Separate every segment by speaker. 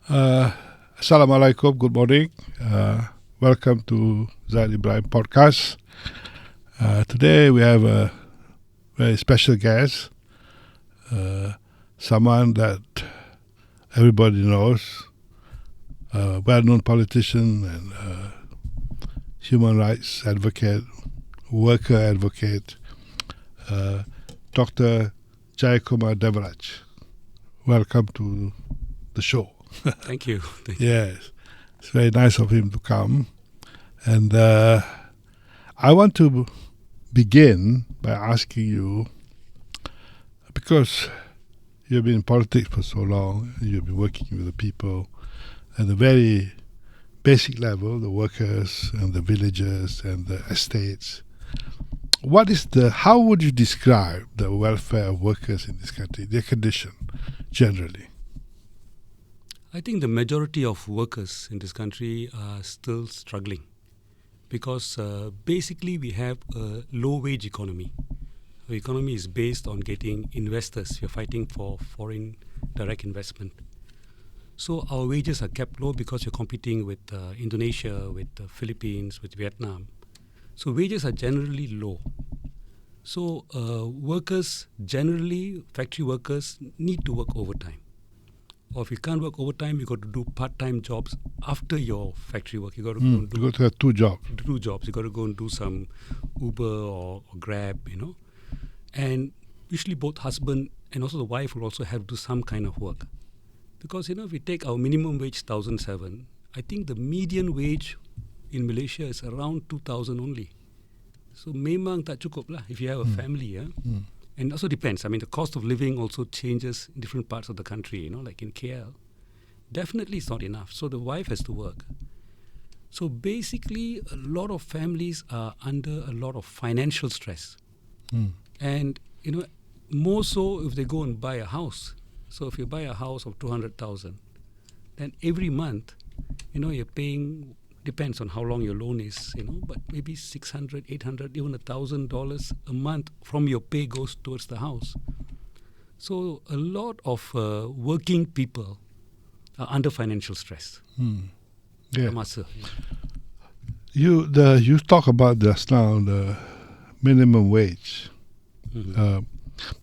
Speaker 1: Uh, Assalamualaikum, good morning. Welcome to Zaid Ibrahim podcast. Today we have a very special guest, uh, someone that everybody knows, a well-known politician and human rights advocate, worker advocate, uh, Dr. Jeyakumar. Welcome to the show.
Speaker 2: Thank you.
Speaker 1: Yes, it's very nice of him to come. And I want to begin by asking you, because you've been in politics for so long, you've been working with the people at the very basic level, the workers and the villagers and the estates. How would you describe the welfare of workers in this country, their condition generally?
Speaker 2: I think the majority of workers in this country are still struggling because basically we have a low wage economy. Our economy is based on getting investors. We're fighting for foreign direct investment. So our wages are kept low because we're competing with Indonesia, with the Philippines, with Vietnam. So wages are generally low. So workers generally, factory workers need to work overtime. Or if you can't work overtime, you got to do part-time jobs after your factory work. You got to go and
Speaker 1: You got to have two jobs.
Speaker 2: do jobs. You got to go and do some Uber or Grab, And usually both husband and also the wife will also have to do some kind of work. Because, if we take our minimum wage 1,007, I think the median wage in Malaysia is around 2,000 only. So memang tak cukup lah if you have a family, yeah. And it also depends. I mean, the cost of living also changes in different parts of the country, like in KL. Definitely it's not enough. So the wife has to work. So basically, a lot of families are under a lot of financial stress. And, more so if they go and buy a house. So if you buy a house of 200,000, then every month, you're paying, depends on how long your loan is, but maybe 600, 800, even $1,000 a month from your pay goes towards the house. So a lot of working people are under financial stress.
Speaker 1: Yeah.
Speaker 2: Masa.
Speaker 1: You talk about just now the minimum wage,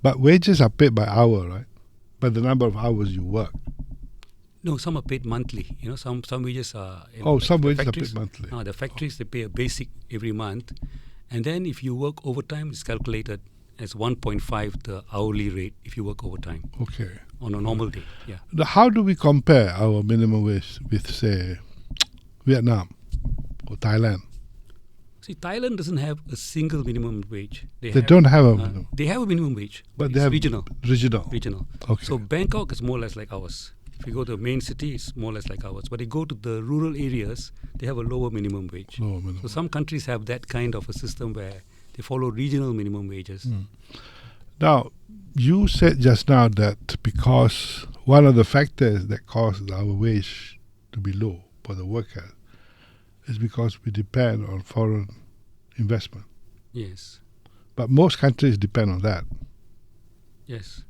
Speaker 1: but wages are paid by hour, right? By the number of hours you work.
Speaker 2: No, some are paid monthly. Some wages are.
Speaker 1: Some
Speaker 2: the
Speaker 1: wages are
Speaker 2: factories-
Speaker 1: paid monthly.
Speaker 2: The factories they pay a basic every month, and then if you work overtime, it's calculated as 1.5 the hourly rate if you work overtime
Speaker 1: Okay.
Speaker 2: on a normal day. Yeah.
Speaker 1: How do we compare our minimum wage with, say, Vietnam or Thailand?
Speaker 2: See, Thailand doesn't have a single minimum wage.
Speaker 1: They don't have a minimum,
Speaker 2: They have a minimum wage,
Speaker 1: but
Speaker 2: it's
Speaker 1: they have
Speaker 2: regional.
Speaker 1: Regional. Okay.
Speaker 2: So Bangkok is more or less like ours. If you go to the main city, it's more or less like ours. But you go to the rural areas, they have a lower minimum wage.
Speaker 1: Lower minimum.
Speaker 2: So some countries have that kind of a system where they follow regional minimum wages.
Speaker 1: Now, you said just now that because one of the factors that causes our wage to be low for the worker is because we depend on foreign investment.
Speaker 2: Yes.
Speaker 1: But most countries depend on that.
Speaker 2: Yes.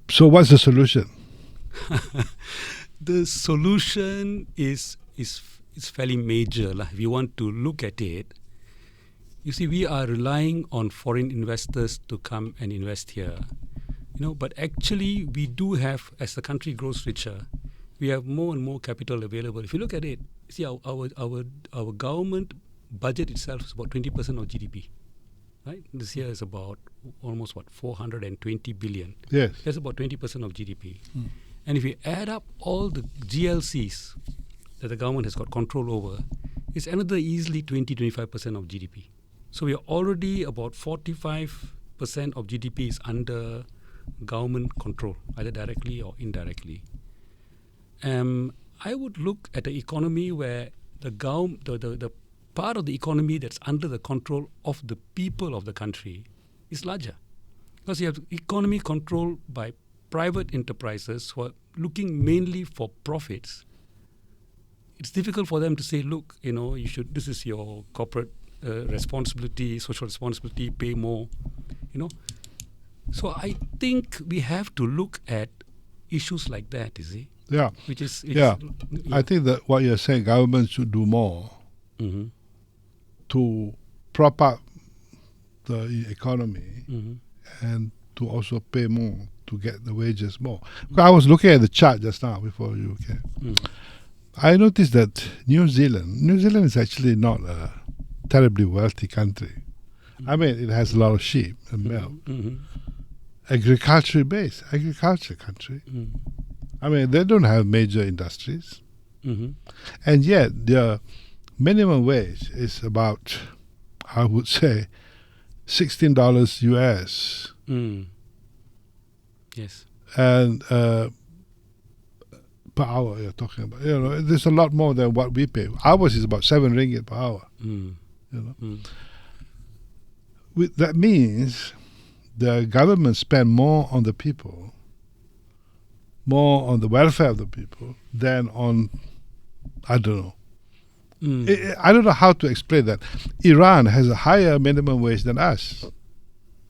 Speaker 1: So what's the solution?
Speaker 2: The solution is fairly major. If you want to look at it, you see, we are relying on foreign investors to come and invest here. But actually we do have, as the country grows richer, we have more and more capital available. If you look at it, see our government budget itself is about 20% of GDP. Right? This year is about almost 420 billion.
Speaker 1: Yes.
Speaker 2: That's about 20% of GDP. And if you add up all the GLCs that the government has got control over, it's another easily 20-25% of GDP. So we are already about 45% of GDP is under government control, either directly or indirectly. I would look at the economy where the part of the economy that's under the control of the people of the country is larger. Because you have economy controlled by private enterprises who are looking mainly for profits. It's difficult for them to say, look, this is your corporate responsibility, social responsibility, pay more. So I think we have to look at issues like that, you see,
Speaker 1: Yeah.
Speaker 2: which is
Speaker 1: I think that what you're saying, government should do more
Speaker 2: Mm-hmm.
Speaker 1: to prop up the economy
Speaker 2: Mm-hmm.
Speaker 1: and to also pay more to get the wages more. Because I was looking at the chart just now before you came.
Speaker 2: Mm-hmm.
Speaker 1: I noticed that New Zealand is actually not a terribly wealthy country. I mean, it has a lot of sheep and milk.
Speaker 2: Mm-hmm.
Speaker 1: Agriculture country.
Speaker 2: Mm-hmm.
Speaker 1: I mean, they don't have major industries.
Speaker 2: Mm-hmm.
Speaker 1: And yet, their minimum wage is about, I would say, $16 US.
Speaker 2: Mm. Yes.
Speaker 1: And per hour, you're talking about. You know, there's a lot more than what we pay. Ours is about 7 ringgit per hour.
Speaker 2: Mm.
Speaker 1: You know,
Speaker 2: Mm.
Speaker 1: that means the government spend more on the people, more on the welfare of the people than on, I don't know.
Speaker 2: Mm.
Speaker 1: I don't know how to explain that. Iran has a higher minimum wage than us.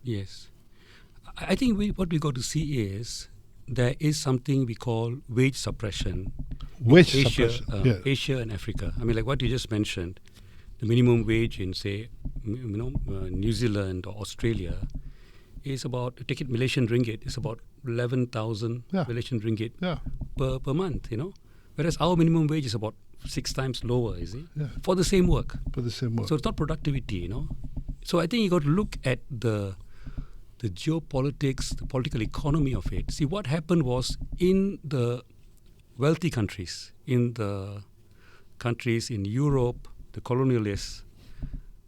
Speaker 2: Yes. I think what we got to see is there is something we call wage suppression.
Speaker 1: Wage
Speaker 2: Asia,
Speaker 1: suppression. Yeah.
Speaker 2: Asia and Africa. I mean, like what you just mentioned, the minimum wage in, say, New Zealand or Australia is about, take it Malaysian ringgit, is about 11,000
Speaker 1: Yeah.
Speaker 2: Malaysian ringgit
Speaker 1: Yeah.
Speaker 2: per month, you know. Whereas our minimum wage is about 6 times lower, is it?
Speaker 1: Yeah.
Speaker 2: For the same work.
Speaker 1: For the same work.
Speaker 2: So it's not productivity, you know. So I think you got to look at the geopolitics, the political economy of it. See, what happened was in the wealthy countries, in the countries in Europe, the colonialists,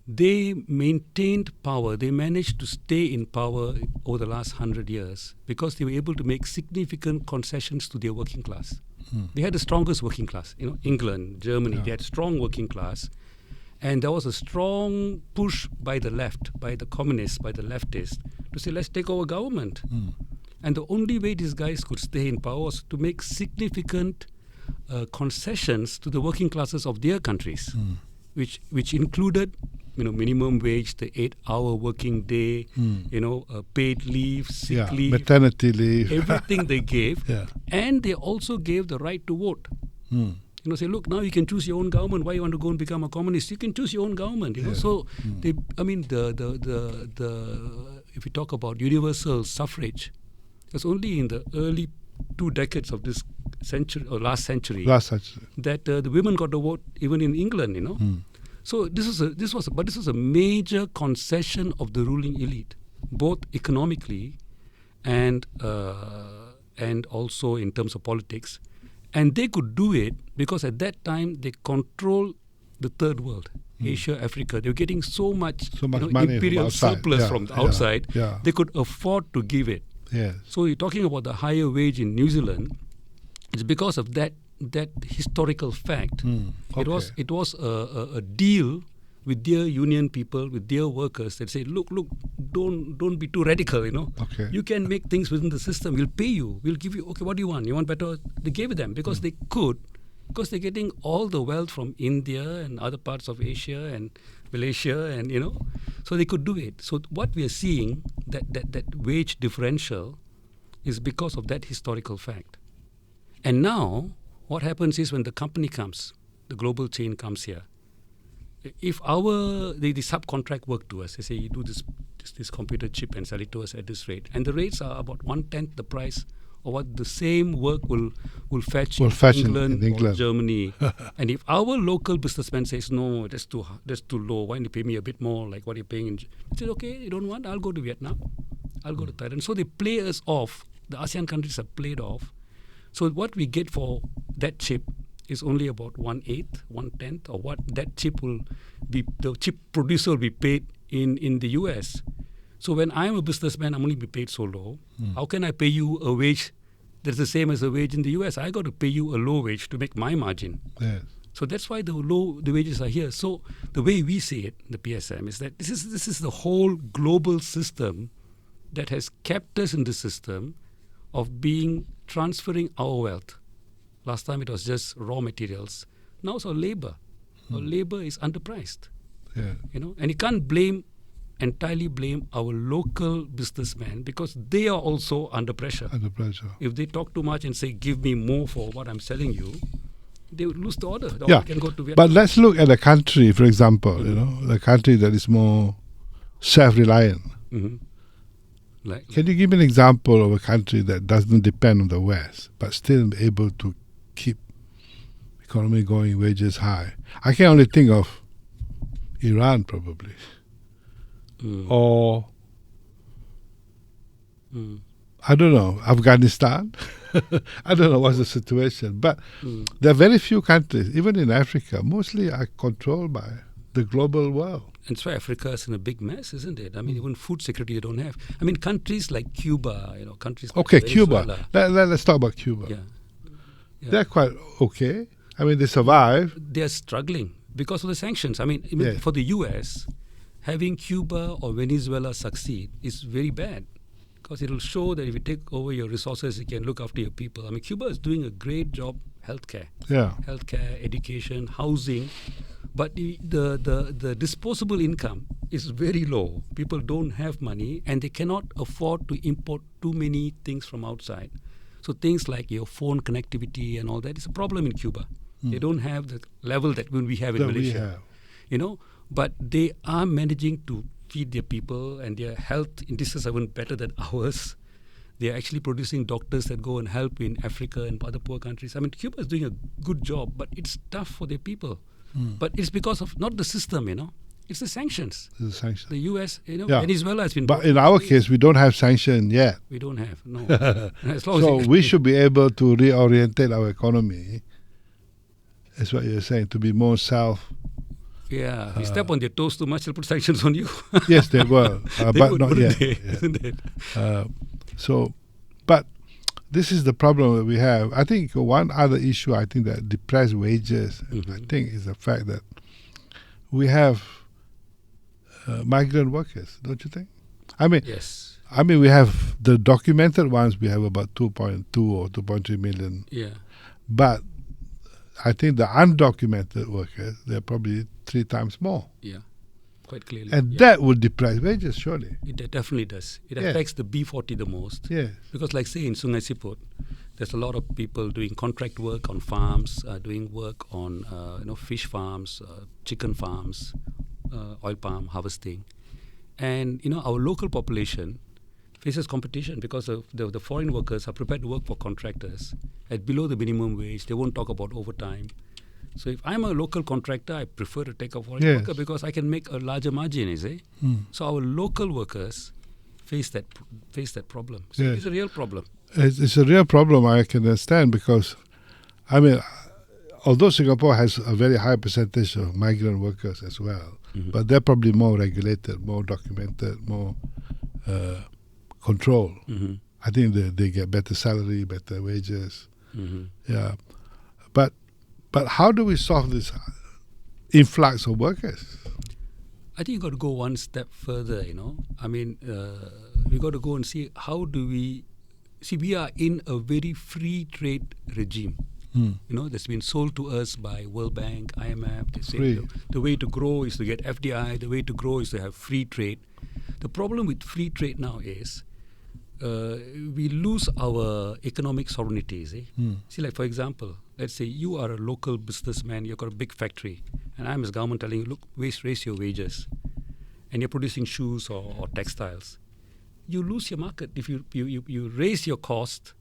Speaker 2: they maintained power. They managed to stay in power over the last 100 years because they were able to make significant concessions to their working class. They had the strongest working class. You know, England, Germany, they had strong working class. And there was a strong push by the left, by the communists, by the leftists, to say, let's take over government. And the only way these guys could stay in power was to make significant concessions to the working classes of their countries, which included, you know, minimum wage, the 8-hour working day, you know, paid leave, sick leave,
Speaker 1: maternity leave,
Speaker 2: everything they gave.
Speaker 1: Yeah.
Speaker 2: And they also gave the right to vote. You know, say, look, now you can choose your own government. Why you want to go and become a communist? You can choose your own government. You know, so they, I mean, the if we talk about universal suffrage, it's only in the early 2 decades of this century or last century that the women got to vote even in England. You know, so this was a major concession of the ruling elite, both economically and also in terms of politics. And they could do it because at that time they controlled the third world, Asia, Africa. They were getting so much
Speaker 1: money
Speaker 2: imperial surplus from the outside. They could afford to give it.
Speaker 1: Yes.
Speaker 2: So you're talking about the higher wage in New Zealand. It's because of that historical fact.
Speaker 1: Okay.
Speaker 2: It was a deal with their union people, with their workers that say, look, don't be too radical, you know.
Speaker 1: Okay.
Speaker 2: You can make things within the system. We'll pay you. We'll give you, okay, what do you want? You want better? They gave it them because they could, because they're getting all the wealth from India and other parts of Asia and Malaysia and, you know, so they could do it. So what we are seeing, that wage differential is because of that historical fact. And now what happens is when the company comes, the global chain comes here, if they subcontract work to us, they say you do this computer chip and sell it to us at this rate, and the rates are about 1/10 the price of what the same work will fetch in England or Germany. And if our local businessman says no, that's too low, why don't you pay me a bit more like what you're paying in? He said, okay, you don't want, I'll go to Vietnam, I'll go to Thailand. So they play us off. The ASEAN countries are played off. So what we get for that chip is only about 1/8, 1/10, or what that chip will be, the chip producer will be paid in the US. So when I'm a businessman, I'm only be paid so low. How can I pay you a wage that's the same as a wage in the US? I got to pay you a low wage to make my margin.
Speaker 1: Yes.
Speaker 2: So that's why the wages are here. So the way we see it, the PSM, is that this is the whole global system that has kept us in the system of transferring our wealth. Last time it was just raw materials. Now it's our labor. Our labor is underpriced.
Speaker 1: Yeah.
Speaker 2: You know, and you can't blame entirely blame our local businessmen because they are also under pressure.
Speaker 1: Under pressure.
Speaker 2: If they talk too much and say, give me more for what I'm selling you, they would lose the order. The
Speaker 1: Yeah.
Speaker 2: order can go to Vietnam.
Speaker 1: But let's look at a country, for example, you know, a country that is more self-reliant.
Speaker 2: Mhm. Like,
Speaker 1: Can you give me an example of a country that doesn't depend on the West, but still able to keep economy going, wages high? I can only think of Iran, probably,
Speaker 2: mm,
Speaker 1: or
Speaker 2: mm,
Speaker 1: I don't know, Afghanistan. I don't know what's the situation, but
Speaker 2: mm.
Speaker 1: there are very few countries, even in Africa, mostly are controlled by the global world.
Speaker 2: And so Africa is in a big mess, isn't it? I mean, even food security they don't have. I mean, countries like Cuba, countries like
Speaker 1: Okay,
Speaker 2: Venezuela.
Speaker 1: Cuba. Let's talk about Cuba.
Speaker 2: Yeah. Yeah.
Speaker 1: They're quite okay. I mean, they survive.
Speaker 2: They are struggling because of the sanctions. I mean, even
Speaker 1: Yeah.
Speaker 2: for the US, having Cuba or Venezuela succeed is very bad because it will show that if you take over your resources, you can look after your people. I mean, Cuba is doing a great job, healthcare, education, housing, but the disposable income is very low. People don't have money and they cannot afford to import too many things from outside. So things like your phone connectivity and all that is a problem in Cuba. They don't have the level that we have in
Speaker 1: That we
Speaker 2: Malaysia.
Speaker 1: have.
Speaker 2: But they are managing to feed their people, and their health indices are even better than ours. They are actually producing doctors that go and help in Africa and other poor countries. I mean, Cuba is doing a good job, but it's tough for their people. But it's because of not the system, it's the sanctions.
Speaker 1: The sanctions.
Speaker 2: The US,
Speaker 1: Yeah.
Speaker 2: Venezuela has been.
Speaker 1: But in our case, we don't have sanction yet.
Speaker 2: We don't have, no. As long
Speaker 1: So
Speaker 2: as
Speaker 1: we should be able to reorientate our economy. That's what you're saying, to be more self.
Speaker 2: Yeah, if you step on their toes too much, they'll put sanctions on you.
Speaker 1: Yes, they will,
Speaker 2: They
Speaker 1: but
Speaker 2: would,
Speaker 1: not
Speaker 2: wouldn't
Speaker 1: yet.
Speaker 2: they?
Speaker 1: Yeah.
Speaker 2: Isn't it?
Speaker 1: But this is the problem that we have. I think one other issue, I think that depressed wages, I think, is the fact that we have migrant workers, don't you think? I mean,
Speaker 2: Yes.
Speaker 1: we have the documented ones, we have about 2.2 or 2.3 million.
Speaker 2: Yeah.
Speaker 1: But I think the undocumented workers, they're probably 3 times more.
Speaker 2: Yeah. Quite clearly.
Speaker 1: And
Speaker 2: yeah.
Speaker 1: that would depress wages, surely.
Speaker 2: It definitely does. It
Speaker 1: Yeah.
Speaker 2: affects the B40 the most.
Speaker 1: Yes.
Speaker 2: Because like say in Sungai Siput, there's a lot of people doing contract work on farms, doing work on fish farms, chicken farms, oil palm harvesting. And our local population faces competition because of the foreign workers are prepared to work for contractors at below the minimum wage. They won't talk about overtime. So if I'm a local contractor, I prefer to take a foreign
Speaker 1: Yes.
Speaker 2: worker because I can make a larger margin, you see. So our local workers face that problem. So
Speaker 1: Yes.
Speaker 2: it's a real problem.
Speaker 1: It's a real problem, I can understand, because, although Singapore has a very high percentage of migrant workers as well, but they're probably more regulated, more documented, more controlled. I think they get better salary, better wages. Yeah. But how do we solve this influx of workers?
Speaker 2: I think you got to go one step further, we got to go and see how do we... See, we are in a very free trade regime. That's been sold to us by World Bank, IMF. They say the way to grow is to get FDI. The way to grow is to have free trade. The problem with free trade now is we lose our economic sovereignty. See, like for example, let's say you are a local businessman, you've got a big factory, and I'm as government telling you, look, raise your wages, and you're producing shoes or textiles. You lose your market. If you raise your cost,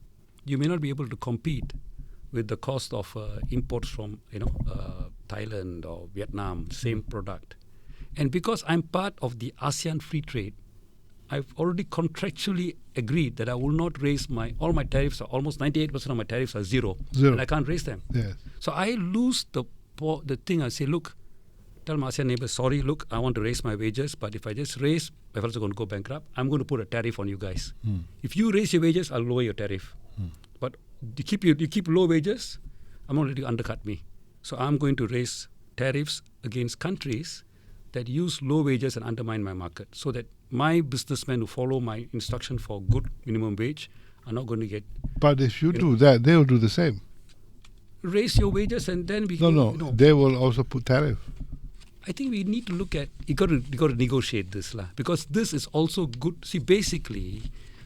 Speaker 2: you may not be able to compete with the cost of imports from Thailand or Vietnam, same product. And because I'm part of the ASEAN free trade, I've already contractually agreed that I will not raise all my tariffs. Almost 98% of my tariffs are zero, and I can't raise them.
Speaker 1: Yes.
Speaker 2: So I lose the thing. I say, look, tell my ASEAN neighbors, sorry, look, I want to raise my wages, but if I just raise, my fellows are going to go bankrupt. I'm going to put a tariff on you guys. If you raise your wages, I'll lower your tariff. But you keep low wages, I'm not going to undercut me. So I'm going to raise tariffs against countries that use low wages and undermine my market, so that my businessmen who follow my instruction for good minimum wage are not going to get...
Speaker 1: But if you do that, they will do the same.
Speaker 2: Raise your wages and then we...
Speaker 1: No, they will also put tariff.
Speaker 2: I think we need to look at, you got to negotiate this lah, because this is also good. See, basically,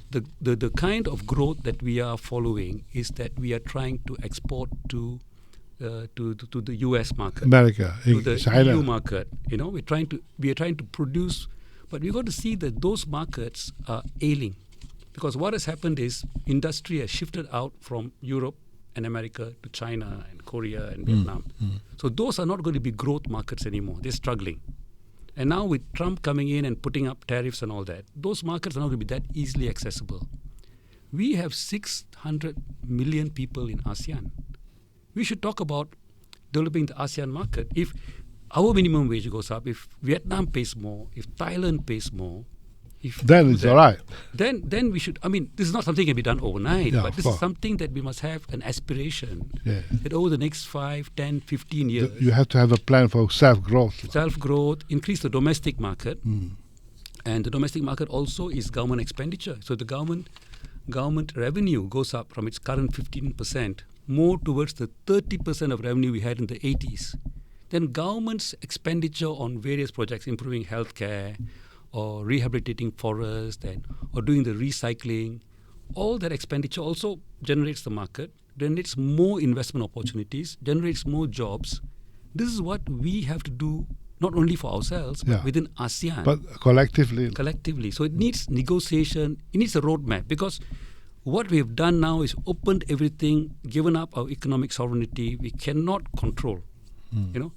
Speaker 2: the kind of growth that we are following is that we are trying to export to the US market,
Speaker 1: America,
Speaker 2: to the
Speaker 1: China.
Speaker 2: EU market. You know, we are trying to produce, but we got to see that those markets are ailing, because what has happened is industry has shifted out from Europe and America to China and Korea and Vietnam. So those are not going to be growth markets anymore. They're struggling. And now with Trump coming in and putting up tariffs and all that, those markets are not going to be that easily accessible. We have 600 million people in ASEAN. We should talk about developing the ASEAN market. If our minimum wage goes up, if Vietnam pays more, if Thailand pays more,
Speaker 1: then it's all right.
Speaker 2: Then we should, I mean, this is not something that can be done overnight,
Speaker 1: Yeah,
Speaker 2: but
Speaker 1: of
Speaker 2: this
Speaker 1: course.
Speaker 2: is something that we must have an aspiration
Speaker 1: Yeah.
Speaker 2: that over the next 5, 10, 15 years,
Speaker 1: You have to have a plan for self-growth.
Speaker 2: self-growth, increase the domestic market. And the domestic market also is government expenditure. So the government revenue goes up from its current 15% more towards the 30% of revenue we had in the 80s. Then government's expenditure on various projects, improving healthcare or rehabilitating forests or doing the recycling, all that expenditure also generates the market, generates more investment opportunities, generates more jobs. This is what we have to do, not only for ourselves, but within ASEAN.
Speaker 1: But collectively.
Speaker 2: So it needs negotiation, it needs a roadmap, because what we have done now is opened everything, given up our economic sovereignty. We cannot control, you know.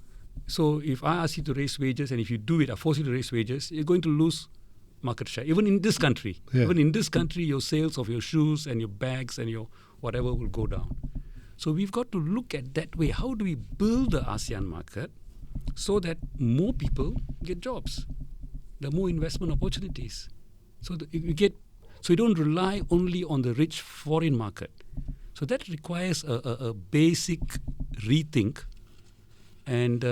Speaker 2: So if I ask you to raise wages, and if you do it, I force you to raise wages, you're going to lose market share. Even in this country, your sales of your shoes and your bags and your whatever will go down. So we've got to look at that way. How do we build the ASEAN market so that more people get jobs, there are more investment opportunities, so that you don't rely only on the rich foreign market. So that requires a basic rethink. And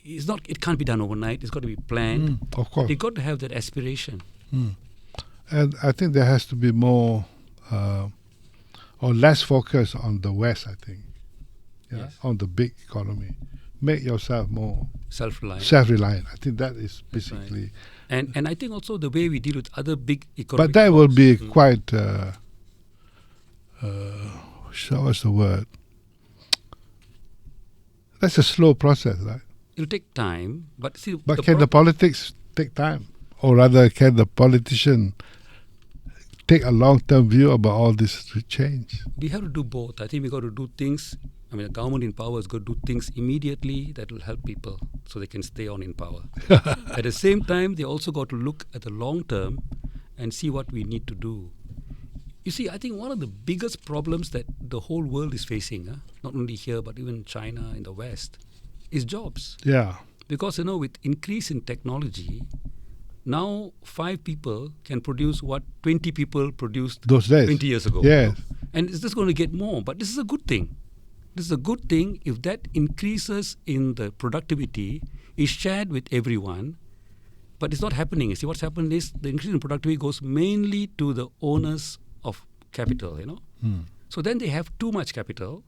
Speaker 2: it can't be done overnight. It's got to be planned.
Speaker 1: Of course.
Speaker 2: You've got to have that aspiration.
Speaker 1: And I think there has to be more or less focus on the West, I think.
Speaker 2: Yes.
Speaker 1: On the big economy. Make yourself more
Speaker 2: Self-reliant.
Speaker 1: I think that is basically...
Speaker 2: Right. And I think also the way we deal with other big economies.
Speaker 1: But that will be quite... what's the word? That's a slow process, right?
Speaker 2: It'll take time, but see.
Speaker 1: But can the politics take time, or rather, can the politician take a long-term view about all this change?
Speaker 2: We have to do both. I think we got to do things. I mean, the government in power has got to do things immediately that will help people, so they can stay on in power. At the same time, they also got to look at the long term and see what we need to do. You see, I think one of the biggest problems that the whole world is facing, not only here but even China in the West, is jobs.
Speaker 1: Yeah.
Speaker 2: Because, with increase in technology, now 5 people can produce what 20 people produced
Speaker 1: Those days.
Speaker 2: 20 years ago.
Speaker 1: Yes.
Speaker 2: And it's just going to get more. But this is a good thing. This is a good thing if that increases in the productivity is shared with everyone. But it's not happening. You see, what's happened is the increase in productivity goes mainly to the owners of capital, So then they have too much capital.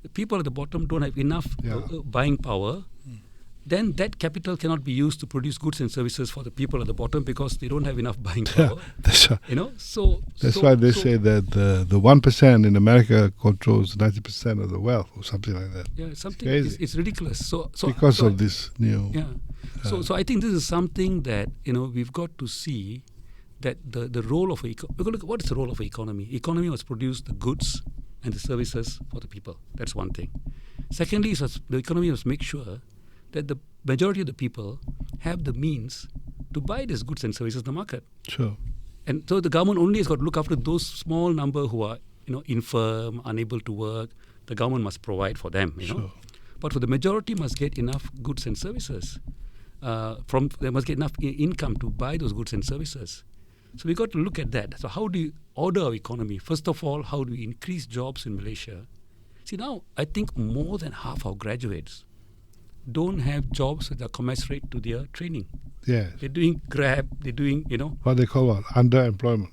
Speaker 2: The people at the bottom don't have enough buying power. Then that capital cannot be used to produce goods and services for the people at the bottom because they don't have enough buying power.
Speaker 1: That's why they say that the 1% in America controls 90% of the wealth or something like that.
Speaker 2: Yeah, it's ridiculous. So
Speaker 1: because of this new...
Speaker 2: Yeah. So I think this is something that, we've got to see that the role of what is the role of an economy? Economy must produce the goods and the services for the people. That's one thing. Secondly, the economy must make sure that the majority of the people have the means to buy these goods and services in the market.
Speaker 1: Sure.
Speaker 2: And so the government only has got to look after those small number who are, infirm, unable to work. The government must provide for them,
Speaker 1: Sure.
Speaker 2: But for the majority must get enough goods and services. They must get enough income to buy those goods and services. So we got to look at that. So how do you order our economy? First of all, how do we increase jobs in Malaysia? See, now I think more than half our graduates don't have jobs that are commensurate to their training.
Speaker 1: Yes.
Speaker 2: They're doing Grab, they're doing,
Speaker 1: What they call what? Underemployment.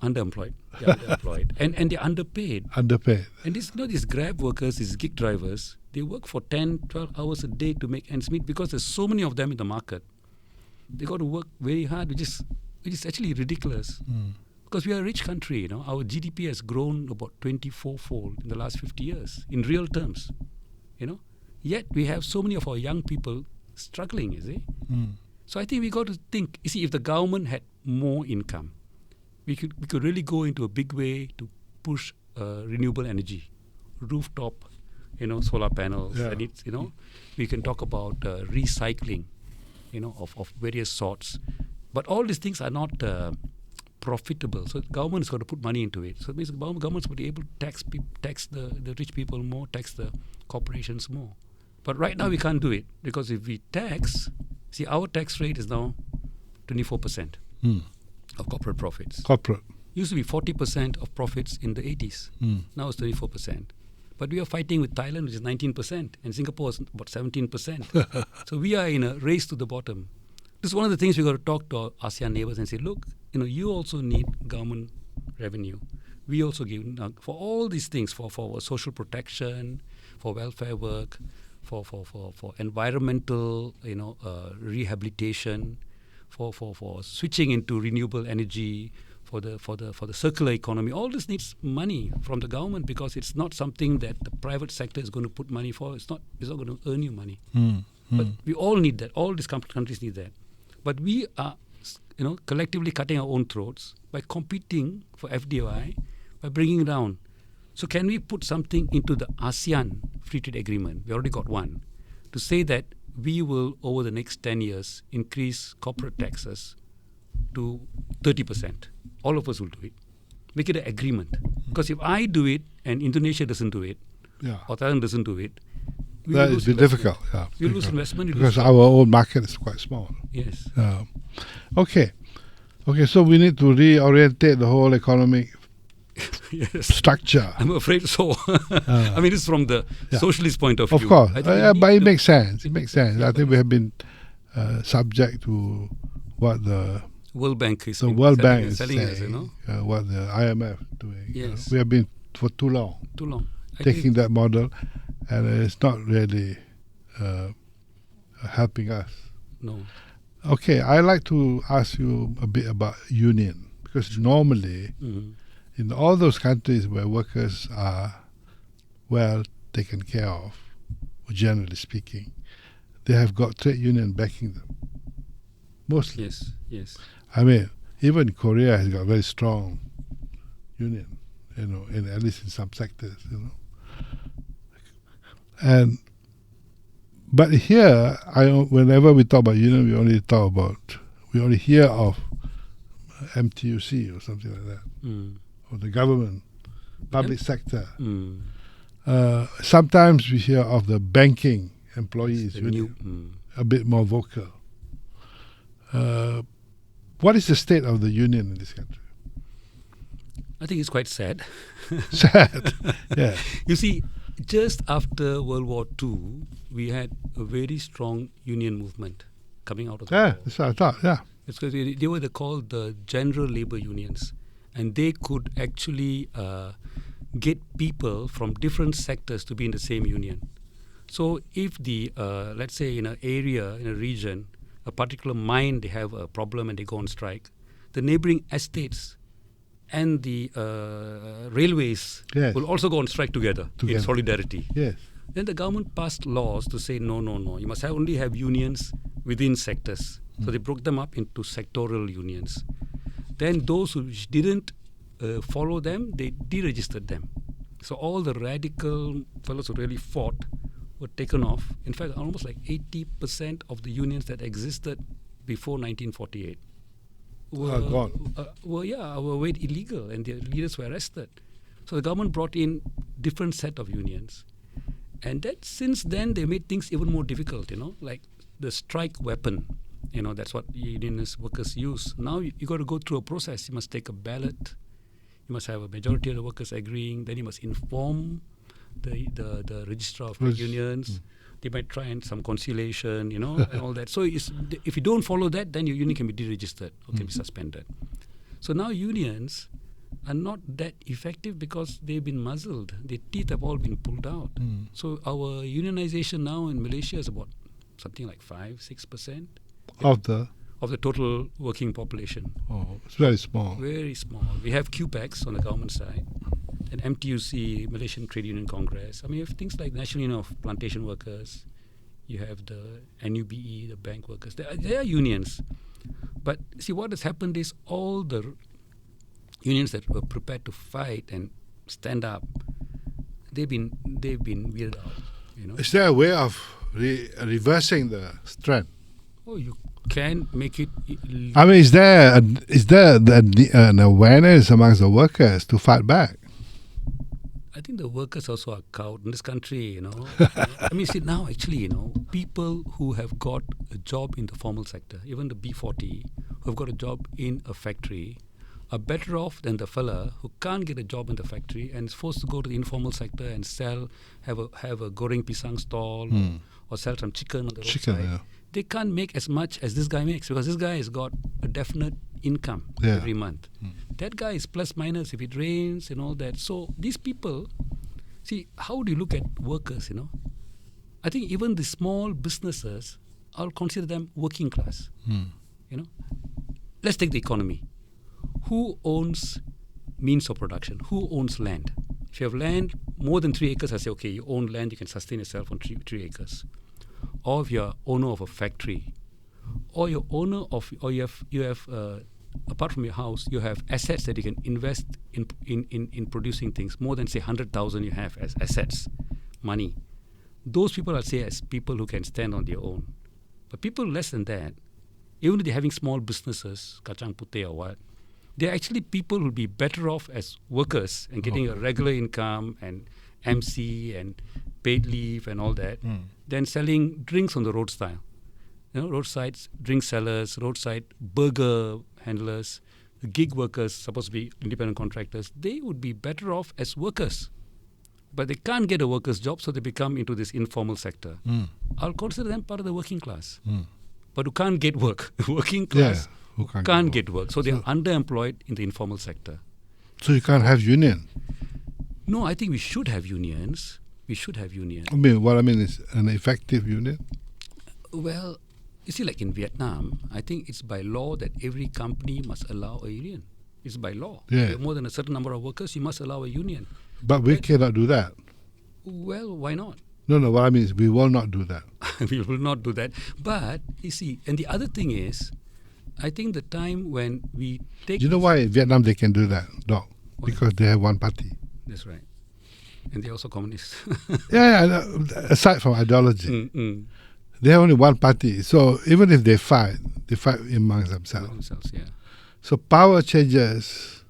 Speaker 2: Underemployed. They're underemployed. And they're underpaid.
Speaker 1: Underpaid.
Speaker 2: And these Grab workers, these gig drivers, they work for 10, 12 hours a day to make ends meet because there's so many of them in the market. They got to work very hard, which is actually ridiculous. Because we are a rich country, Our GDP has grown about 24-fold in the last 50 years, in real terms, Yet we have so many of our young people struggling, you see. So I think we got to think, you see, if the government had more income, we could really go into a big way to push renewable energy, rooftop, solar panels.
Speaker 1: Yeah.
Speaker 2: And it's, we can talk about recycling, of various sorts. But all these things are not profitable. So the government is going to put money into it. So it means the government is going to be able to tax the rich people more, tax the corporations more. But right now we can't do it because if we tax, see, our tax rate is now 24% of corporate profits.
Speaker 1: Corporate.
Speaker 2: Used to be 40% of profits in the 80s. Now it's 24%. But we are fighting with Thailand, which is 19%, and Singapore is about 17%. So we are in a race to the bottom. This is one of the things we've got to talk to our ASEAN neighbors and say, look, you also need government revenue. We also give for all these things, for social protection, for welfare work, for environmental, rehabilitation, for switching into renewable energy, for the circular economy. All this needs money from the government because it's not something that the private sector is going to put money for. It's not going to earn you money. But we all need that. All these countries need that. But we are, collectively cutting our own throats by competing for FDI, by bringing it down. So can we put something into the ASEAN Free Trade Agreement? We already got one. To say that we will, over the next 10 years, increase corporate taxes to 30%. All of us will do it. Make it an agreement. Because if I do it and Indonesia doesn't do it, or Thailand doesn't do it,
Speaker 1: that is difficult. Yeah,
Speaker 2: we lose investment.
Speaker 1: Because our own market is quite small.
Speaker 2: Yes.
Speaker 1: Okay, so we need to reorientate the whole economic structure.
Speaker 2: I'm afraid so. I mean, it's from the socialist point of view.
Speaker 1: Of course. But it makes sense. It makes sense. I think we have been subject to what the
Speaker 2: World Bank is
Speaker 1: selling
Speaker 2: us,
Speaker 1: what the IMF doing.
Speaker 2: Yes.
Speaker 1: We have been for too long. Taking that model, and it's not really helping us.
Speaker 2: No.
Speaker 1: Okay, I'd like to ask you a bit about union, because normally in all those countries where workers are well taken care of, generally speaking, they have got trade union backing them. Mostly.
Speaker 2: Yes.
Speaker 1: I mean, even Korea has got very strong union, at least in some sectors, But here, whenever we talk about union, we only hear of MTUC or something like that, or the government, public sector. Sometimes we hear of the banking employees union, a bit more vocal. What is the state of the union in this country?
Speaker 2: I think it's quite sad.
Speaker 1: Sad, yeah.
Speaker 2: You see, just after World War II, we had a very strong union movement coming out of the war.
Speaker 1: That's what I thought, yeah.
Speaker 2: It's because they were called the general labor unions, and they could actually get people from different sectors to be in the same union. So if the, let's say in an area, in a region, a particular mine, they have a problem and they go on strike, the neighboring estates and the railways will also go on strike together in solidarity.
Speaker 1: Yes.
Speaker 2: Then the government passed laws to say, no, you must only have unions within sectors. So they broke them up into sectoral unions. Then those who didn't follow them, they deregistered them. So all the radical fellows who really fought were taken off. In fact, almost like 80% of the unions that existed before 1948 were
Speaker 1: gone.
Speaker 2: were made illegal, and their leaders were arrested. So the government brought in different set of unions. And that since then, they made things even more difficult, like the strike weapon. That's what unionist workers use. Now you got to go through a process. You must take a ballot. You must have a majority of the workers agreeing. Then you must inform the registrar of the unions. They might try and some conciliation, and all that. So if you don't follow that, then your union can be deregistered or can be suspended. So now unions are not that effective because they've been muzzled. Their teeth have all been pulled out. So our unionization now in Malaysia is about something like 5-6%
Speaker 1: Of the
Speaker 2: of the total working population.
Speaker 1: it's very small.
Speaker 2: Very small. We have QPACs on the government side, and MTUC, Malaysian Trade Union Congress. I mean, you have things like National Union of Plantation Workers. You have the NUBE, the bank workers. There are unions. But see, what has happened is all the unions that were prepared to fight and stand up, they've been weirded out. You know.
Speaker 1: Is there a way of reversing the trend?
Speaker 2: Oh, you can make it.
Speaker 1: I mean, is there an awareness amongst the workers to fight back?
Speaker 2: I think the workers also are cowed in this country, you know. I mean, see, now actually, you know, people who have got a job in the formal sector, even the B40, who have got a job in a factory, are better off than the fella who can't get a job in the factory and is forced to go to the informal sector and sell, have a goreng pisang stall or sell some chicken on the roadside.
Speaker 1: Yeah.
Speaker 2: They can't make as much as this guy makes because this guy has got a definite income every month. That guy is plus minus if it rains and all that. So these people, see, how do you look at workers, you know? I think even the small businesses, I'll consider them working class. You know, let's take the economy. Who owns means of production? Who owns land? If you have land more than 3 acres, I say, okay, you own land, you can sustain yourself on 3 acres. Or if you're owner of a factory, or you're owner of, or you have apart from your house, you have assets that you can invest in producing things. More than say 100,000 you have as assets, money. Those people I'd say as people who can stand on their own. But people less than that, even if they're having small businesses, kacang putih or what, they're actually people who'll be better off as workers and getting a regular income and MC and paid leave and all that than selling drinks on the roadside. You know, roadside drink sellers, roadside burger handlers, the gig workers, supposed to be independent contractors, they would be better off as workers. But they can't get a worker's job, so they become into this informal sector. I'll consider them part of the working class. But who can't get work. Working class who can't get work. So they're underemployed in the informal sector.
Speaker 1: So you can't have union?
Speaker 2: No, I think we should have unions. We should have unions.
Speaker 1: I mean, what I mean is an effective union?
Speaker 2: Well, you see, like in Vietnam, I think it's by law that every company must allow a union. It's by law.
Speaker 1: Yeah.
Speaker 2: If you have more than a certain number of workers, you must allow a union.
Speaker 1: But we cannot do that.
Speaker 2: Well, why not?
Speaker 1: No, what I mean is we will not do that.
Speaker 2: We will not do that. But, you see, and the other thing is, I think the time when we take...
Speaker 1: You know why in Vietnam they can do that, Doc? Because they have one party.
Speaker 2: That's right. And they're also communists.
Speaker 1: Yeah, aside from ideology. They have only one party. So even if they fight amongst themselves.
Speaker 2: Yeah.
Speaker 1: So power changes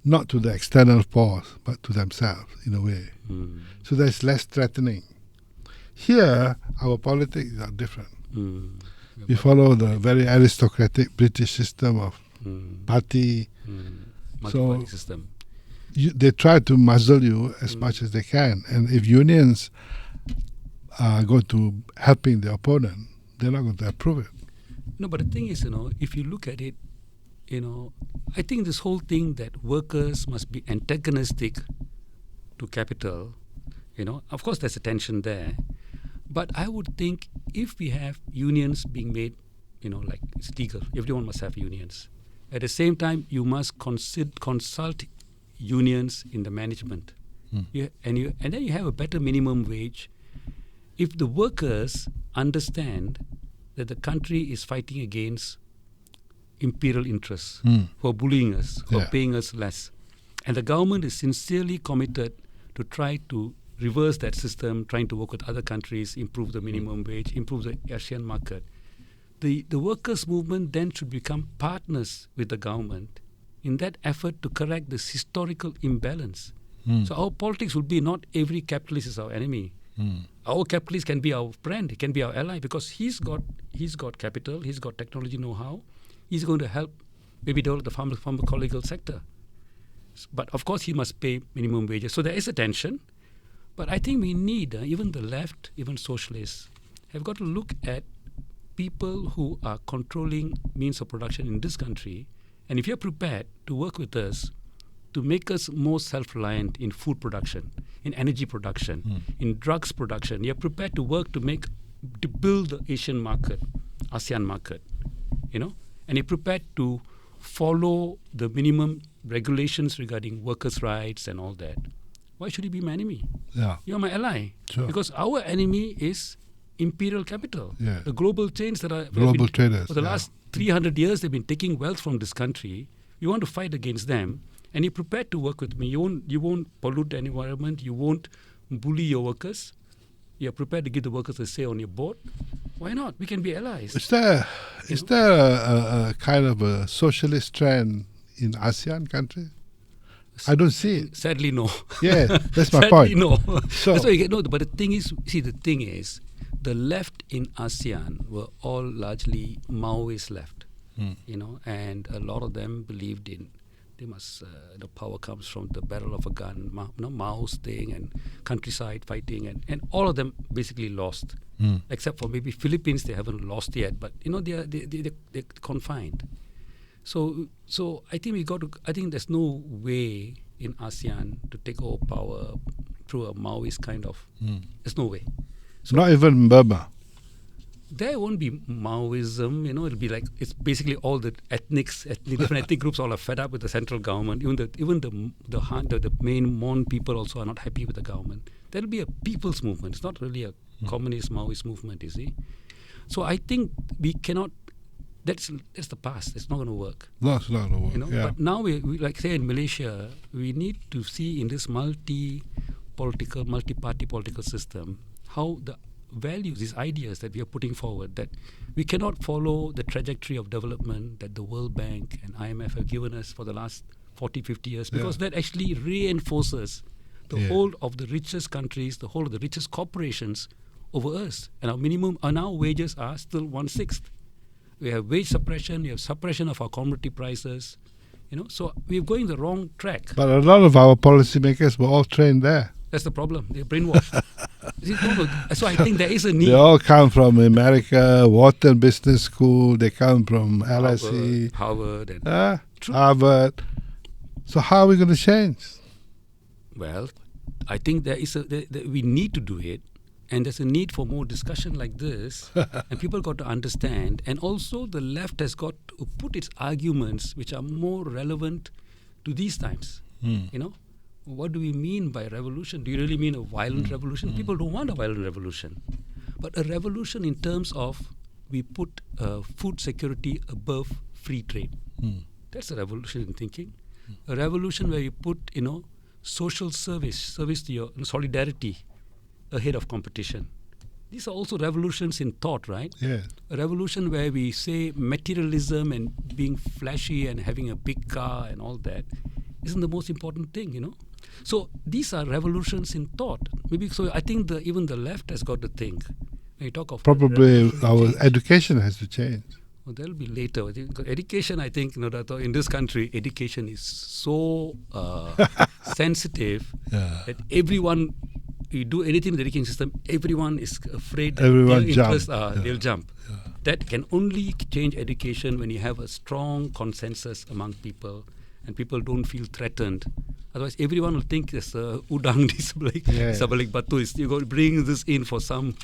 Speaker 1: not to the external force, but to themselves in a way. So there's less threatening. Here, our politics are different. We follow the very aristocratic British system of party.
Speaker 2: Multi-party system.
Speaker 1: They try to muzzle you as much as they can. And if unions are going to helping the opponent, they're not going to approve it.
Speaker 2: No, but the thing is, you know, if you look at it, you know, I think this whole thing that workers must be antagonistic to capital, you know, of course there's a tension there. But I would think if we have unions being made, you know, like it's legal, everyone must have unions. At the same time, you must consult unions in the management. And then you have a better minimum wage. If the workers understand that the country is fighting against imperial interests who are bullying us, who are paying us less, and the government is sincerely committed to try to reverse that system, trying to work with other countries, improve the minimum wage, improve the Asian market, the workers' movement then should become partners with the government in that effort to correct this historical imbalance. So our politics would be not every capitalist is our enemy. Our capitalist can be our friend, he can be our ally because he's got capital, he's got technology know-how, he's going to help maybe develop the pharmacological sector. But of course he must pay minimum wages. So there is a tension. But I think we need, even the left, even socialists, have got to look at people who are controlling means of production in this country. And if you're prepared to work with us, to make us more self-reliant in food production, in energy production, in drugs production. You're prepared to work to build the Asian market, ASEAN market, and you're prepared to follow the minimum regulations regarding workers' rights and all that. Why should you be my enemy?
Speaker 1: Yeah.
Speaker 2: You're my ally.
Speaker 1: Sure.
Speaker 2: Because our enemy is imperial capital.
Speaker 1: Yeah.
Speaker 2: The global chains that are
Speaker 1: Global traders.
Speaker 2: for the last 300 years, they've been taking wealth from this country. You want to fight against them, and you're prepared to work with me. You won't pollute the environment. You won't bully your workers. You're prepared to give the workers a say on your board. Why not? We can be allies.
Speaker 1: Is there a kind of a socialist trend in ASEAN countries? I don't see it.
Speaker 2: Sadly, no.
Speaker 1: Yeah, that's my
Speaker 2: Sadly,
Speaker 1: point.
Speaker 2: no.
Speaker 1: So-
Speaker 2: That's why you get no. But the thing is, the left in ASEAN were all largely Maoist left, and a lot of them believed in the power comes from the barrel of a gun, Mao's thing, and countryside fighting, and all of them basically lost, except for maybe Philippines. They haven't lost yet, but they're confined. So I think I think there's no way in ASEAN to take over power through a Maoist kind of. There's no way.
Speaker 1: Not even Burma.
Speaker 2: There won't be Maoism, it'll be like, it's basically all the different ethnic groups all are fed up with the central government. Even the main Mon people also are not happy with the government. There'll be a people's movement. It's not really a communist Maoist movement, you see. So I think we cannot, that's the past. It's not going to work.
Speaker 1: No, it's not going to work. Yeah.
Speaker 2: But now we like say in Malaysia, we need to see in this multi-party political system how the values, these ideas that we are putting forward, that we cannot follow the trajectory of development that the World Bank and IMF have given us for the last 40, 50 years, because that actually reinforces the hold of the richest countries, the hold of the richest corporations over us. And our wages are still 1/6. We have wage suppression, we have suppression of our commodity prices, so we're going the wrong track.
Speaker 1: But a lot of our policymakers were all trained there.
Speaker 2: That's the problem. They're brainwashed. So I think there is a need.
Speaker 1: They all come from America, Wharton Business School. They come from LSE,
Speaker 2: Harvard.
Speaker 1: Harvard. So how are we going to change?
Speaker 2: Well, I think we need to do it. And there's a need for more discussion like this. And people got to understand. And also the left has got to put its arguments which are more relevant to these times. What do we mean by revolution? Do you really mean a violent revolution? People don't want a violent revolution. But a revolution in terms of we put food security above free trade. That's a revolution in thinking. A revolution where you put, social service to your solidarity ahead of competition. These are also revolutions in thought, right?
Speaker 1: Yeah.
Speaker 2: A revolution where we say materialism and being flashy and having a big car and all that isn't the most important thing, So these are revolutions in thought. Maybe so. I think even the left has got to think. When you talk of
Speaker 1: probably our education has to change.
Speaker 2: Well, that'll be later. I think education. I think in this country, education is so sensitive that everyone. You do anything in the education system, everyone is afraid.
Speaker 1: Everyone
Speaker 2: they'll jump. Yeah. That can only change education when you have a strong consensus among people, and people don't feel threatened. Otherwise, everyone will think there's udang sabalik batu. You got to bring this in for some,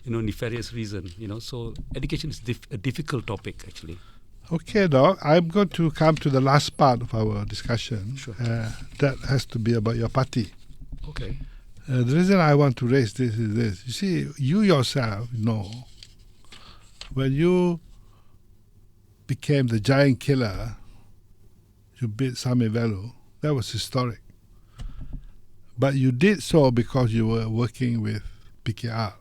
Speaker 2: nefarious reason. So education is a difficult topic actually.
Speaker 1: Okay, now I'm going to come to the last part of our discussion.
Speaker 2: Sure.
Speaker 1: That has to be about your party.
Speaker 2: Okay.
Speaker 1: The reason I want to raise this is this. You see, you yourself know when you became the giant killer, you beat Sami Velu. That was historic. But you did so because you were working with PKR,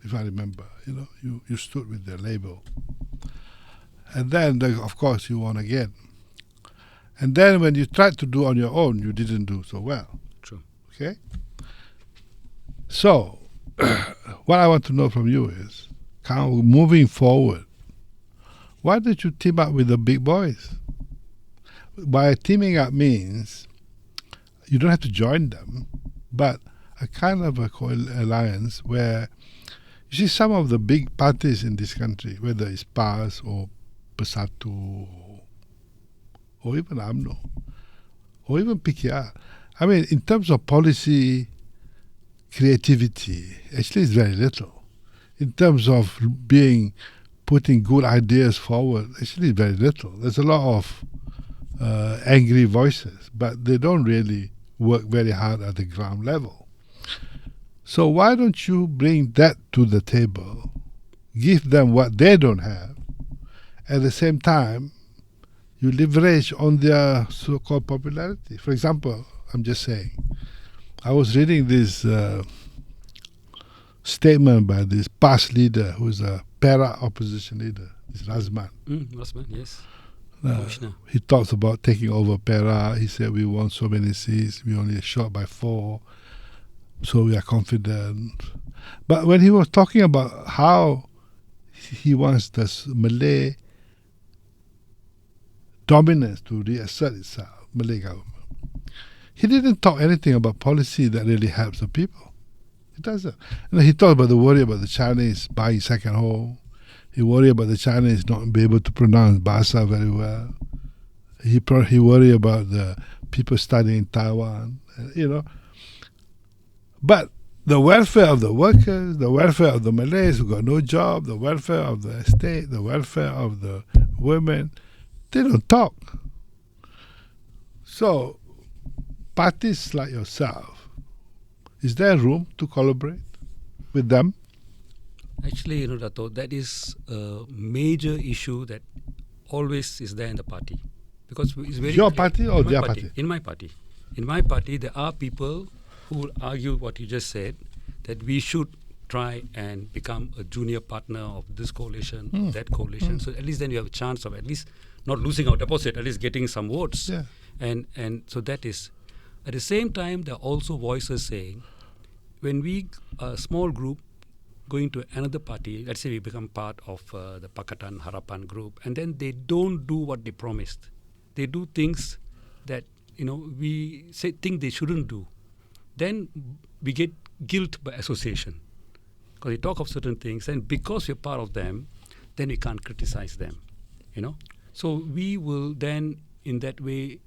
Speaker 1: if I remember. You stood with the label. And then, of course, you won again. And then when you tried to do on your own, you didn't do so well.
Speaker 2: True.
Speaker 1: Okay? So, what I want to know from you is, moving forward, why did you team up with the big boys? By teaming up means you don't have to join them, but a kind of a alliance where you see some of the big parties in this country, whether it's PAS or Bersatu or even UMNO, or even PKR. I mean, in terms of policy creativity, actually it's very little. In terms of putting good ideas forward, actually very little. There's a lot of angry voices, but they don't really work very hard at the ground level. So why don't you bring that to the table, give them what they don't have, at the same time, you leverage on their so-called popularity. For example, I'm just saying, I was reading this statement by this past leader who's a para-opposition leader, this Razman.
Speaker 2: Razman, yes.
Speaker 1: He talks about taking over Para. He said, we won so many seats, we only short by 4, so we are confident. But when he was talking about how he wants the Malay dominance to reassert itself, Malay government, he didn't talk anything about policy that really helps the people. He doesn't. He talked about the worry about the Chinese buying second home. He worried about the Chinese not be able to pronounce Bahasa very well. He worried about the people studying in Taiwan, But the welfare of the workers, the welfare of the Malays who got no job, the welfare of the estate, the welfare of the women, they don't talk. So, parties like yourself, is there room to collaborate with them?
Speaker 2: Actually, Dato, that is a major issue that always is there in the party. Because it's very
Speaker 1: Your
Speaker 2: clear.
Speaker 1: Party or their party?
Speaker 2: In my party. In my party, there are people who will argue what you just said, that we should try and become a junior partner of this coalition, that coalition. So at least then you have a chance of at least not losing our deposit, at least getting some votes.
Speaker 1: Yeah.
Speaker 2: And so that is. At the same time, there are also voices saying, when we, a small group, going to another party, let's say we become part of the Pakatan Harapan group, and then they don't do what they promised. They do things that, we think they shouldn't do. Then we get guilt by association. Because they talk of certain things, and because we're part of them, then we can't criticize them, So we will then, in that way,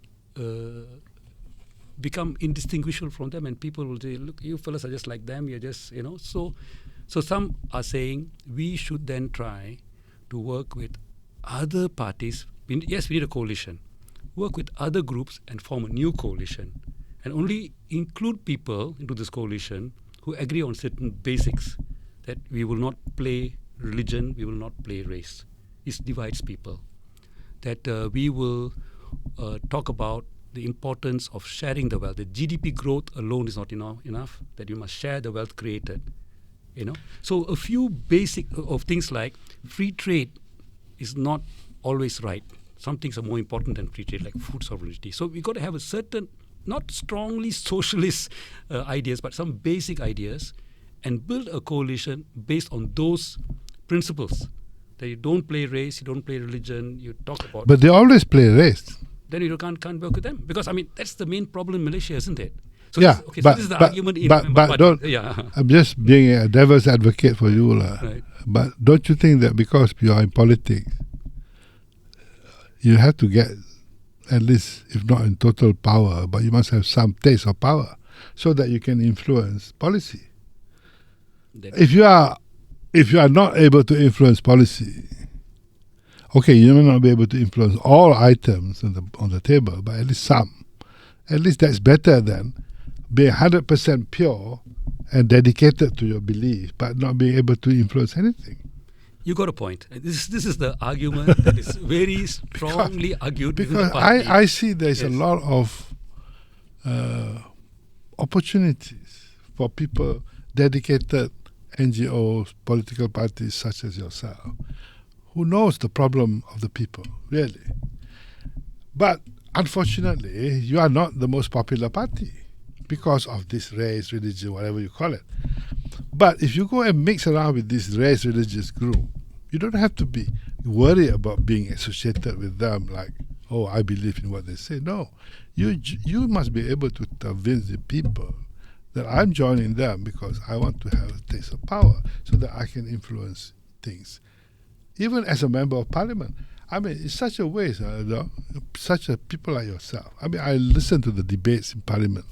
Speaker 2: become indistinguishable from them, and people will say, look, you fellas are just like them, you're just, So some are saying we should then try to work with other parties. Yes, we need a coalition. Work with other groups and form a new coalition, and only include people into this coalition who agree on certain basics, that we will not play religion, we will not play race. This divides people. That we will talk about the importance of sharing the wealth. The GDP growth alone is not enough, that you must share the wealth created. So a few basic of things like free trade is not always right. Some things are more important than free trade, like food sovereignty. So we got to have a certain, not strongly socialist ideas, but some basic ideas, and build a coalition based on those principles. That you don't play race, you don't play religion, you talk about.
Speaker 1: But they always play race.
Speaker 2: Then you can't work with them, because that's the main problem in Malaysia, isn't it? So
Speaker 1: yeah,
Speaker 2: so this is the argument in
Speaker 1: but don't.
Speaker 2: Yeah.
Speaker 1: I'm just being a devil's advocate for you,
Speaker 2: Right.
Speaker 1: But don't you think that because you are in politics, you have to get at least, if not in total power, but you must have some taste of power, so that you can influence policy. If you are not able to influence policy, okay, you may not be able to influence all items on the table, but at least some. At least that's better than being 100% pure and dedicated to your belief, but not being able to influence anything.
Speaker 2: You got a point. This is the argument that is very strongly argued.
Speaker 1: Because I see there's a lot of opportunities for people, dedicated NGOs, political parties such as yourself, who knows the problem of the people, really. But unfortunately, you are not the most popular party because of this race, religion, whatever you call it. But if you go and mix around with this race, religious group, you don't have to be worried about being associated with them like, oh, I believe in what they say. No, you must be able to convince the people that I'm joining them because I want to have a taste of power so that I can influence things. Even as a member of parliament, I mean, it's such a waste, such a people like yourself. I mean, I listen to the debates in Parliament,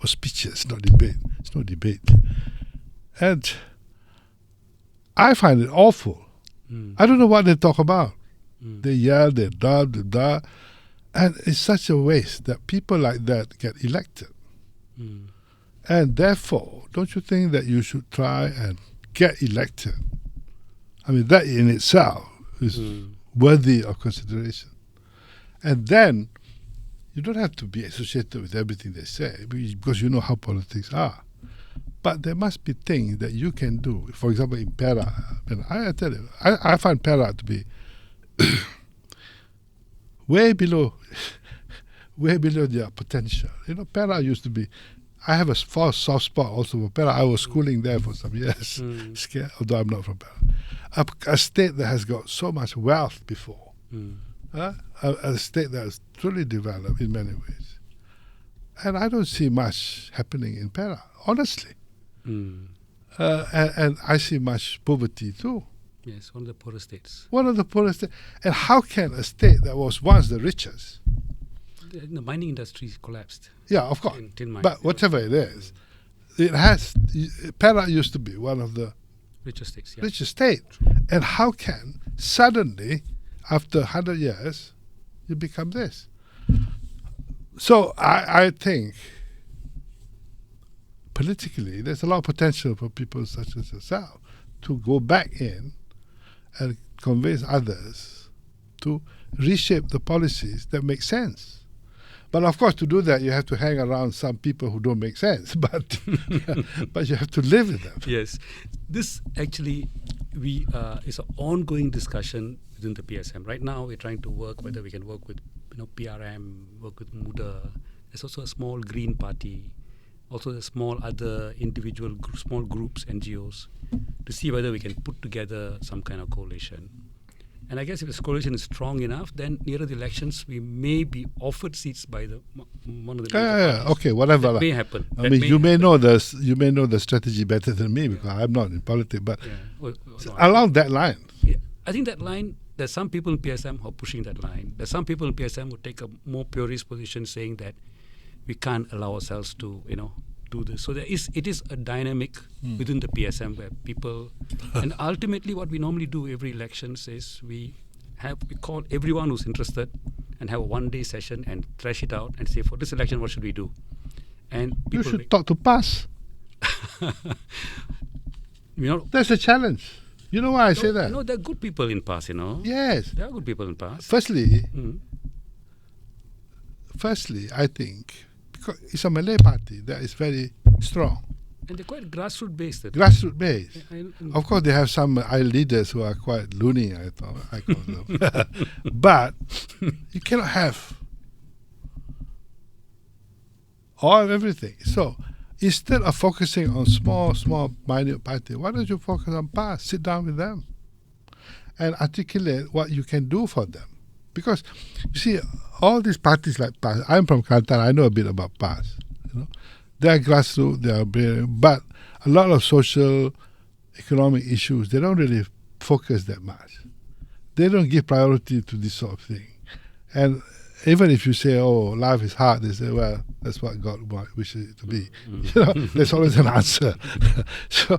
Speaker 1: or speeches, not debate. It's no debate. And I find it awful. I don't know what they talk about. They yell, they da. And it's such a waste that people like that get elected. And therefore, don't you think that you should try and get elected? I mean, that in itself is worthy of consideration. And then you don't have to be associated with everything they say because you know how politics are. But there must be things that you can do. For example, in Perak, I tell you, I find Perak to be way below their potential. You know, Perak used to be. I have a soft spot also for Perak. I was schooling there for some years, scared, although I'm not from Perak. A state that has got so much wealth before, a state that is truly developed in many ways. And I don't see much happening in Perak, honestly. And I see much poverty too.
Speaker 2: Yes, one of the poorest states.
Speaker 1: One of the poorest states. And how can a state that was once the richest?
Speaker 2: The mining industry collapsed.
Speaker 1: Yeah, of course.
Speaker 2: Tin mine.
Speaker 1: But whatever it is, it has. Perak used to be one of the
Speaker 2: richest states. Yeah.
Speaker 1: richest state. And how can suddenly, after 100 years, you become this? So I think politically, there's a lot of potential for people such as yourself to go back in and convince others to reshape the policies that make sense. But of course, to do that, you have to hang around some people who don't make sense. But but you have to live with them.
Speaker 2: Yes, this actually is an ongoing discussion within the PSM. Right now, we're trying to work whether we can work with PRM, work with Muda. There's also a small Green Party, also the small other individual small groups, NGOs, to see whether we can put together some kind of coalition. And I guess if this coalition is strong enough, then nearer the elections, we may be offered seats by the one of the
Speaker 1: okay, whatever.
Speaker 2: That may happen.
Speaker 1: I mean, you may know the strategy better than me because I'm not in politics. But along that line,
Speaker 2: I think that line. There's some people in PSM who are pushing that line. There's some people in PSM who take a more purist position, saying that we can't allow ourselves to, do this. So it is a dynamic within the PSM where people, and ultimately what we normally do every elections is we call everyone who's interested and have a one-day session and thrash it out and say, for this election, what should we do? And
Speaker 1: you should talk to PAS. That's a challenge. You know why I say that?
Speaker 2: There are good people in PAS,
Speaker 1: Yes.
Speaker 2: There are good people in PAS.
Speaker 1: Firstly, I think, because it's a Malay party that is very strong.
Speaker 2: And they're quite grassroots based.
Speaker 1: Grassroots based. Of course, they have some leaders who are quite loony, I call them. But you cannot have all of everything. So instead of focusing on small, minute party, why don't you focus on PAS? Sit down with them and articulate what you can do for them. Because, you see, all these parties like PAS, I'm from Kelantan, I know a bit about PAS. They are grassroots, but a lot of social, economic issues, they don't really focus that much. They don't give priority to this sort of thing. And even if you say, life is hard, they say, well, that's what God wishes it to be. There's always an answer. So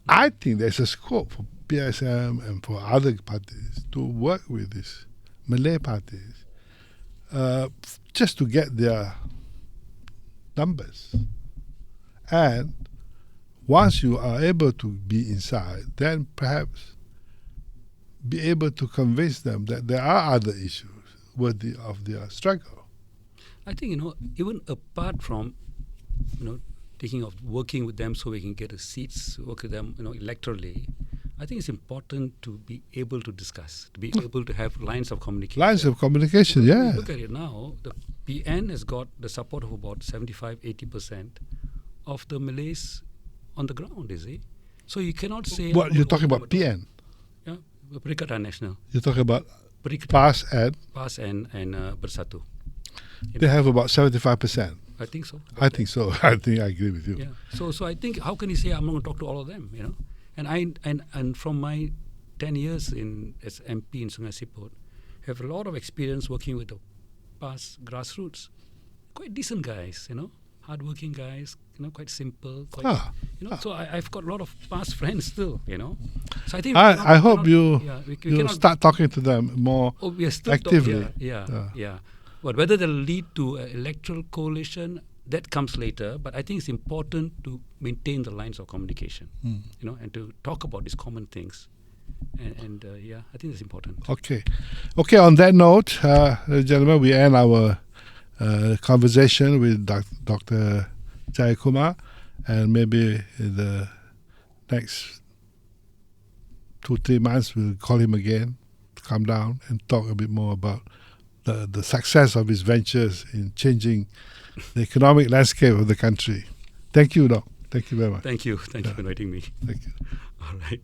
Speaker 1: I think there's a scope for PSM and for other parties to work with these Malay parties just to get their numbers. And once you are able to be inside, then perhaps be able to convince them that there are other issues worthy of their struggle.
Speaker 2: I think, even apart from, taking of working with them so we can get the seats, work with them, electorally, I think it's important to be able to discuss, to be able to have lines of communication.
Speaker 1: Lines of communication, yeah.
Speaker 2: Look at it now, the PN has got the support of about 75-80% of the Malays on the ground, is it? So you cannot say...
Speaker 1: What, you're talking about PN?
Speaker 2: Yeah, Perikatan Nasional.
Speaker 1: You're talking about PAS and
Speaker 2: Bersatu.
Speaker 1: They have about 75%.
Speaker 2: I think so.
Speaker 1: I think so. I think I agree with you.
Speaker 2: Yeah. So I think how can you say I'm not going to talk to all of them? And from my 10 years as MP in Sungai Siput, have a lot of experience working with the past grassroots. Quite decent guys, hardworking guys, quite simple. So I've got a lot of past friends still, So I think
Speaker 1: I hope you
Speaker 2: we
Speaker 1: you
Speaker 2: cannot
Speaker 1: start talking to them more
Speaker 2: we are still
Speaker 1: actively.
Speaker 2: Yeah. But whether they'll lead to an electoral coalition, that comes later. But I think it's important to maintain the lines of communication, and to talk about these common things. And I think that's important.
Speaker 1: Okay. On that note, gentlemen, we end our conversation with Dr. Jeyakumar, and maybe in the next 2-3 months we'll call him again to come down and talk a bit more about the success of his ventures in changing the economic landscape of the country. Thank you, Doc. Thank you very much.
Speaker 2: Thank you for inviting me.
Speaker 1: Thank you.
Speaker 2: All right.